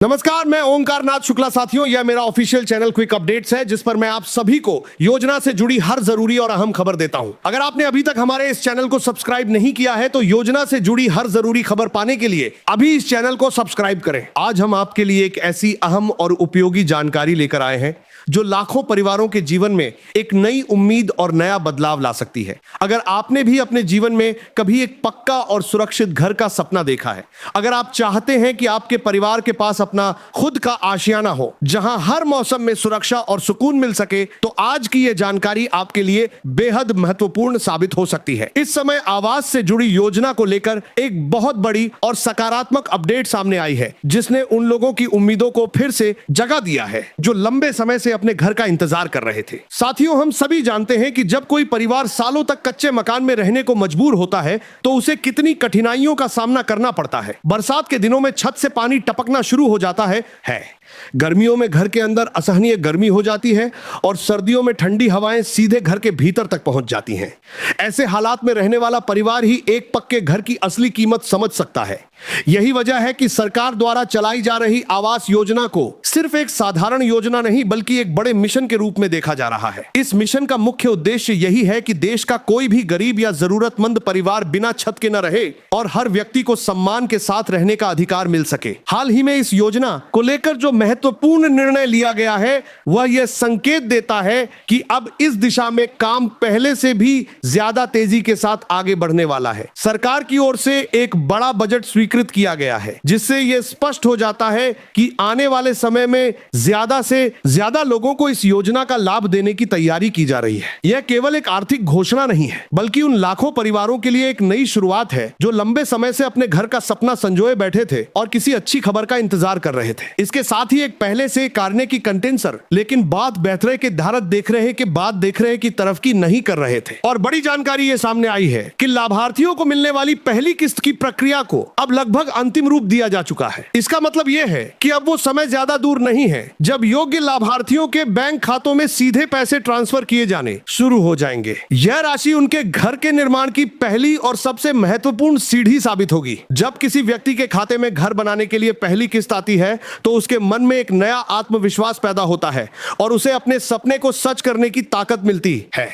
नमस्कार, मैं ओंकार नाथ शुक्ला। साथियों, यह मेरा ऑफिशियल चैनल क्विक अपडेट्स है, जिस पर मैं आप सभी को योजना से जुड़ी हर जरूरी और अहम खबर देता हूं। अगर आपने अभी तक हमारे इस चैनल को सब्सक्राइब नहीं किया है तो योजना से जुड़ी हर जरूरी खबर पाने के लिए अभी इस चैनल को सब्सक्राइब करें। आज हम आपके लिए एक ऐसी अहम और उपयोगी जानकारी लेकर आए हैं जो लाखों परिवारों के जीवन में एक नई उम्मीद और नया बदलाव ला सकती है। अगर आपने भी अपने जीवन में कभी एक पक्का और सुरक्षित घर का सपना देखा है, अगर आप चाहते हैं कि आपके परिवार के पास अपना खुद का आशियाना हो जहां हर मौसम में सुरक्षा और सुकून मिल सके, तो आज की यह जानकारी आपके लिए बेहद महत्वपूर्ण साबित हो सकती है। इस समय आवास से जुड़ी योजना को लेकर एक बहुत बड़ी और सकारात्मक अपडेट सामने आई है, जिसने उन लोगों की उम्मीदों को फिर से जगा दिया है जो लंबे समय से अपने घर का इंतजार कर रहे थे। साथियों, हम सभी जानते हैं कि जब कोई परिवार सालों तक कच्चे मकान में रहने को मजबूर होता है तो उसे कितनी कठिनाइयों का सामना करना पड़ता है। बरसात के दिनों में छत से पानी टपकना शुरू हो जाता है। गर्मियों में घर के अंदर असहनीय गर्मी हो जाती है और सर्दियों में ठंडी हवाएं सीधे घर के भीतर तक पहुंच जाती हैं। ऐसे हालात में रहने वाला परिवार ही एक पक्के घर की असली कीमत समझ सकता है। यही वजह है कि सरकार द्वारा चलाई जा रही आवास योजना को सिर्फ एक साधारण योजना नहीं बल्कि एक बड़े मिशन के रूप में देखा जा रहा है। इस मिशन का मुख्य उद्देश्य यही है कि देश का कोई भी गरीब या जरूरतमंद परिवार बिना छत के न रहे और हर व्यक्ति को सम्मान के साथ रहने का अधिकार मिल सके। हाल ही में इस योजना को लेकर जो महत्वपूर्ण निर्णय लिया गया है वह यह संकेत देता है कि अब इस दिशा में काम पहले से भी ज्यादा तेजी के साथ आगे बढ़ने वाला है। सरकार की ओर से एक बड़ा बजट स्वीकृत किया गया है, जिससे यह स्पष्ट हो जाता है कि आने वाले समय में ज्यादा से ज्यादा लोगों को इस योजना का लाभ देने की तैयारी की जा रही है। यह केवल एक आर्थिक घोषणा नहीं है बल्कि उन लाखों परिवारों के लिए एक नई शुरुआत है जो लंबे समय से अपने घर का सपना संजोए बैठे थे और किसी अच्छी खबर का इंतजार कर रहे थे। इसके साथ ही एक पहले से कारने की कंटेंसर लेकिन बात बेहतरे के धारत देख रहे कि बात देख रहे की तरफ की नहीं कर रहे थे। और बड़ी जानकारी ये सामने आई है कि लाभार्थियों को मिलने वाली पहली किस्त की प्रक्रिया को अब लगभग अंतिम रूप दिया जा चुका है। इसका मतलब यह है कि अब वो समय ज्यादा दूर नहीं है जब योग्य लाभार्थियों के बैंक खातों में सीधे पैसे ट्रांसफर किए जाने शुरू हो जाएंगे। यह राशि उनके घर के निर्माण की पहली और सबसे महत्वपूर्ण सीढ़ी साबित होगी। जब किसी व्यक्ति के खाते में घर बनाने के लिए पहली किस्त आती है तो उसके मन में एक नया आत्मविश्वास पैदा होता है और उसे अपने सपने को सच करने की ताकत मिलती है।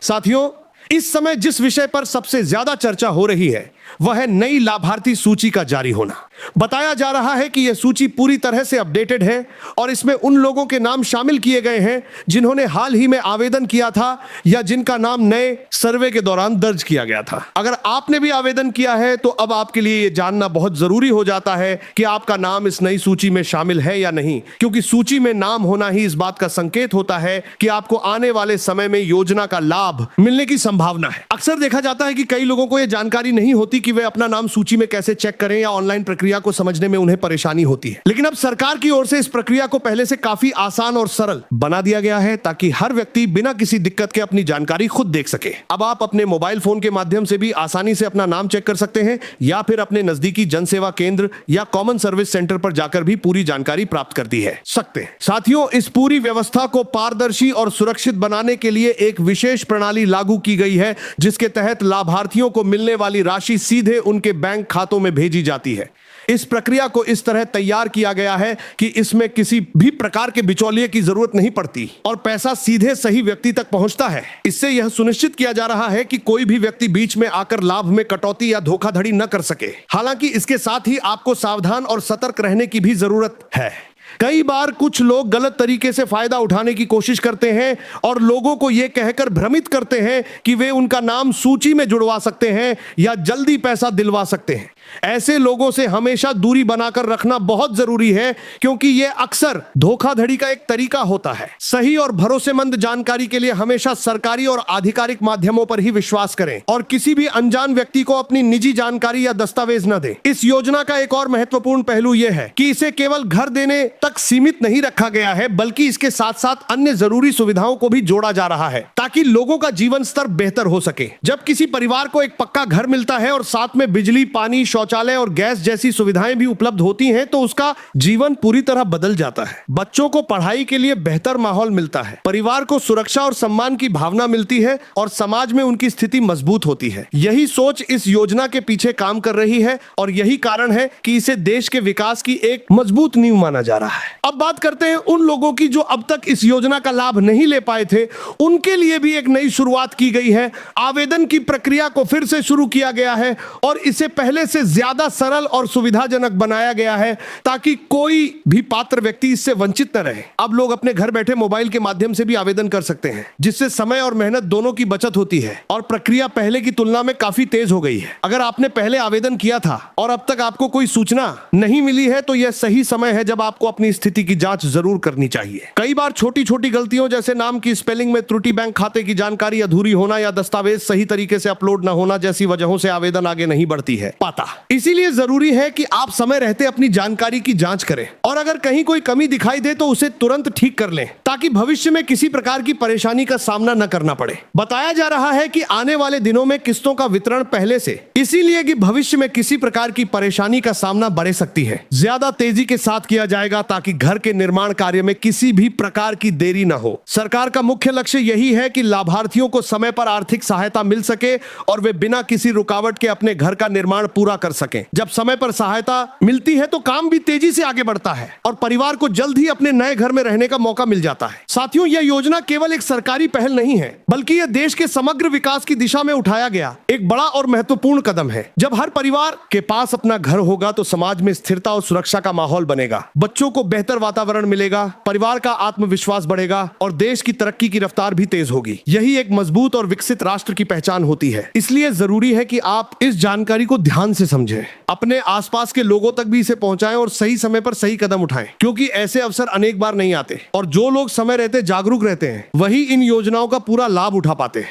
साथियों, इस समय जिस विषय पर सबसे ज्यादा चर्चा हो रही है वह है नई लाभार्थी सूची का जारी होना। बताया जा रहा है कि यह सूची पूरी तरह से अपडेटेड है और इसमें उन लोगों के नाम शामिल किए गए हैं जिन्होंने हाल ही में आवेदन किया था या जिनका नाम नए सर्वे के दौरान दर्ज किया गया था। अगर आपने भी आवेदन किया है तो अब आपके लिए यह जानना बहुत जरूरी हो जाता है कि आपका नाम इस नई सूची में शामिल है या नहीं, क्योंकि सूची में नाम होना ही इस बात का संकेत होता है कि आपको आने वाले समय में योजना का लाभ मिलने की संभावना है। अक्सर देखा जाता है कि कई लोगों को यह जानकारी नहीं होती कि वे अपना नाम सूची में कैसे चेक करें या ऑनलाइन प्रक्रिया को समझने में उन्हें परेशानी होती है। लेकिन अब सरकार की ओर से इस प्रक्रिया को पहले से काफी आसान और सरल बना दिया गया है ताकि हर व्यक्ति बिना किसी दिक्कत के अपनी जानकारी खुद देख सके। अब आप अपने मोबाइल फोन के माध्यम से भी आसानी से अपना नाम चेक कर सकते हैं या फिर अपने नजदीकी जन सेवा केंद्र या कॉमन सर्विस सेंटर पर जाकर भी पूरी जानकारी प्राप्त कर दी है सकते हैं। साथियों, इस पूरी व्यवस्था को पारदर्शी और सुरक्षित बनाने के लिए एक विशेष प्रणाली लागू की गई है जिसके तहत लाभार्थियों को मिलने वाली राशि सीधे उनके बैंक खातों में भेजी जाती है। इस प्रक्रिया को इस तरह तैयार किया गया है कि इसमें किसी भी प्रकार के बिचौलिए की जरूरत नहीं पड़ती और पैसा सीधे सही व्यक्ति तक पहुंचता है। इससे यह सुनिश्चित किया जा रहा है कि कोई भी व्यक्ति बीच में आकर लाभ में कटौती या धोखाधड़ी न कर सके। हालांकि इसके साथ ही आपको सावधान और सतर्क रहने की भी जरूरत है। कई बार कुछ लोग गलत तरीके से फायदा उठाने की कोशिश करते हैं और लोगों को यह कहकर भ्रमित करते हैं कि वे उनका नाम सूची में जुड़वा सकते हैं या जल्दी पैसा दिलवा सकते हैं। ऐसे लोगों से हमेशा दूरी बनाकर रखना बहुत जरूरी है क्योंकि यह अक्सर धोखाधड़ी का एक तरीका होता है। सही और भरोसेमंद जानकारी के लिए हमेशा सरकारी और आधिकारिक माध्यमों पर ही विश्वास करें और किसी भी अनजान व्यक्ति को अपनी निजी जानकारी या दस्तावेज न दें। इस योजना का एक और महत्वपूर्ण पहलू यह है कि इसे केवल घर देने तक सीमित नहीं रखा गया है बल्कि इसके साथ साथ अन्य जरूरी सुविधाओं को भी जोड़ा जा रहा है ताकि लोगों का जीवन स्तर बेहतर हो सके। जब किसी परिवार को एक पक्का घर मिलता है और साथ में बिजली, पानी, शौचालय और गैस जैसी सुविधाएं भी उपलब्ध होती हैं तो उसका जीवन पूरी तरह बदल जाता है। बच्चों को पढ़ाई के लिए बेहतर माहौल मिलता है, परिवार को सुरक्षा और सम्मान की भावना मिलती है और समाज में उनकी स्थिति मजबूत होती है। यही सोच इस योजना के पीछे काम कर रही है और यही कारण है कि इसे देश के विकास की एक मजबूत नींव माना जा रहा है। अब बात करते हैं उन लोगों की जो अब तक इस योजना का लाभ नहीं ले पाए थे। उनके लिए भी एक नई शुरुआत की गई है। आवेदन की प्रक्रिया को फिर से शुरू किया गया है और इसे पहले से ज्यादा सरल और सुविधाजनक बनाया गया है ताकि कोई भी पात्र व्यक्ति इससे वंचित न रहे। अब लोग अपने घर बैठे मोबाइल के माध्यम से भी आवेदन कर सकते हैं, जिससे समय और मेहनत दोनों की बचत होती है और प्रक्रिया पहले की तुलना में काफी तेज हो गई है। अगर आपने पहले आवेदन किया था और अब तक आपको कोई सूचना नहीं मिली है तो यह सही समय है जब आपको अपनी स्थिति की जांच जरूर करनी चाहिए। कई बार छोटी छोटी गलतियों जैसे नाम की स्पेलिंग में त्रुटि, बैंक खाते की जानकारी अधूरी होना या दस्तावेज सही तरीके से अपलोड न होना जैसी वजहों से आवेदन आगे नहीं बढ़ती है पाता। इसीलिए जरूरी है कि आप समय रहते अपनी जानकारी की जांच करें और अगर कहीं कोई कमी दिखाई दे तो उसे तुरंत ठीक कर लें ताकि भविष्य में किसी प्रकार की परेशानी का सामना न करना पड़े। बताया जा रहा है कि आने वाले दिनों में किस्तों का वितरण पहले से, इसीलिए कि भविष्य में किसी प्रकार की परेशानी का सामना बढ़ सकती है, ज्यादा तेजी के साथ किया जाएगा ताकि घर के निर्माण कार्य में किसी भी प्रकार की देरी न हो। सरकार का मुख्य लक्ष्य यही है कि लाभार्थियों को समय पर आर्थिक सहायता मिल सके और वे बिना किसी रुकावट के अपने घर का निर्माण पूरा कर सकें। जब समय पर सहायता मिलती है तो काम भी तेजी से आगे बढ़ता है और परिवार को जल्द ही अपने नए घर में रहने का मौका मिल जाता है। साथियों, यह योजना केवल एक सरकारी पहल नहीं है बल्कि यह देश के समग्र विकास की दिशा में उठाया गया एक बड़ा और महत्वपूर्ण कदम है। जब हर परिवार के पास अपना घर होगा तो समाज में स्थिरता और सुरक्षा का माहौल बनेगा, बच्चों को बेहतर वातावरण मिलेगा, परिवार का आत्मविश्वास बढ़ेगा और देश की तरक्की की रफ्तार भी तेज होगी। यही एक मजबूत और विकसित राष्ट्र की पहचान होती है। इसलिए जरूरी है कि आप इस जानकारी को ध्यान से समझें, अपने आसपास के लोगों तक भी इसे पहुंचाएं और सही समय पर सही कदम उठाएं, क्योंकि ऐसे अवसर अनेक बार नहीं आते और जो लोग समय रहते जागरूक रहते हैं वही इन योजनाओं का पूरा लाभ उठा पाते हैं।